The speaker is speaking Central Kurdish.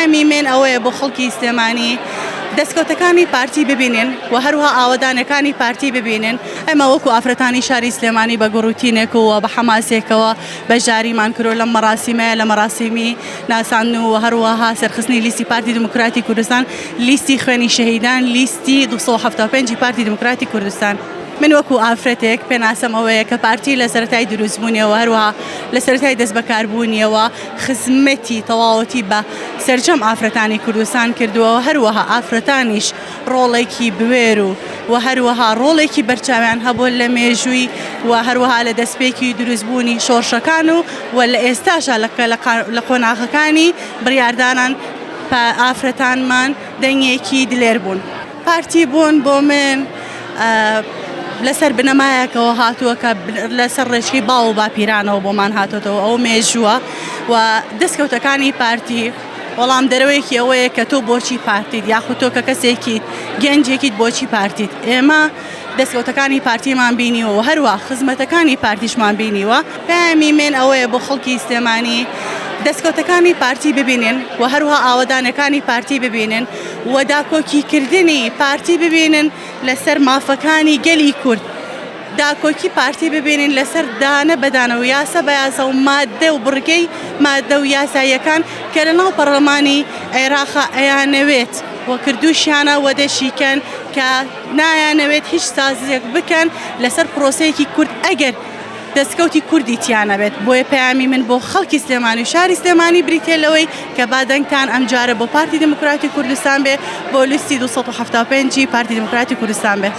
پەیامی من ئەوەیە بۆ خەڵکی سلێمانی دەستکەوتەکانی پارتی ببینن و هەروها ئاوادانەکانی پارتی ببینن. ئەمە وەکو ئافرەتانی شاری سلێمانی بە گوڕوتینێکەوە بە حەماسێکەوە بەشداریمان کردو لەم مەراسیمەیە لە مەراسیمی ناساندن و هەروەها سەرخستنی لیستی پارتی دموکراتی کوردستان، لیستی خوێنی شەهیدان، لیستی 275 پارتی دموکراتی کوردستان. من وەکو ئافرەتێک پێناسەم ئەوەیە کە پارتی لە سەرەتای دروستبوونیەوە هەروەها لە سەرەتای دەست بەکاربوونیەوە خزمەتی تەواوەتی بە سەرجەم ئافرەتانی کوردستان کردووە، هەروەها ئافرەتانیش ڕۆڵێکی بوێر و هەروەها ڕۆڵێکی بەرچاویان هەبوو لە مێژووی و هەروەها لە دەستپێکی دروستبوونی شۆڕشەکان و لە ئێستاشە لە قۆناغەکانی بڕیاردانان ئافرەتانمان دەنگێکی دلێر بوون. پارتی بوون بۆ من لەسەر بنەمایەکەوە هاتووە کە لەسەر ڕێژکی باو و باپیرانەوە بۆمان هاتوۆتەوە ئەو مێژووە و دەستکەوتەکانی پارتی وەڵام دەرەوەیەکی ئەوەیە کە تۆ بۆچی پارتیت یاخود تۆ کە کەسێکیت گەنجێکیت بۆچی پارتیت. ئێمە دەستکەوتەکانی پارتیمان بینیوە و هەروە خزمەتەکانی پارتیشمان بینیوە. پەیامی من ئەوەیە بۆ خەڵکی سلێمانی دەستکەوتەکانی پارتی ببینن و هەروها ئاوادانەکانی پارتی ببینن و داکۆکیکردنی پارتی ببینن لەسەر مافەکانی گەلی کورد، داکۆکی پارتی ببینن لەسەر دانە بەدانە و یاسە بە یاسە و مادە و بڕگەی مادە و یاساییەکان کە لەناو پەرلەمانی عێراقا ئەیانەوێت و کردووشیانە وەدەشیکەن کە نایانەوێت هیچ سازێک بکەن لەسەر پرۆسەیەکی کورد ئەگەر دەستکەوتی کوردی تیانە بێت. بۆیە پەیامی من بۆ خەڵکی سلێمانی و شاری سلێمانی بریتێ لەوەی کە بادەنگتان ئەمجارە بۆ پارتی دموکراتی کوردستان بێ، بۆ لیستی 275 پارتی دموکراتی کوردستان بێ.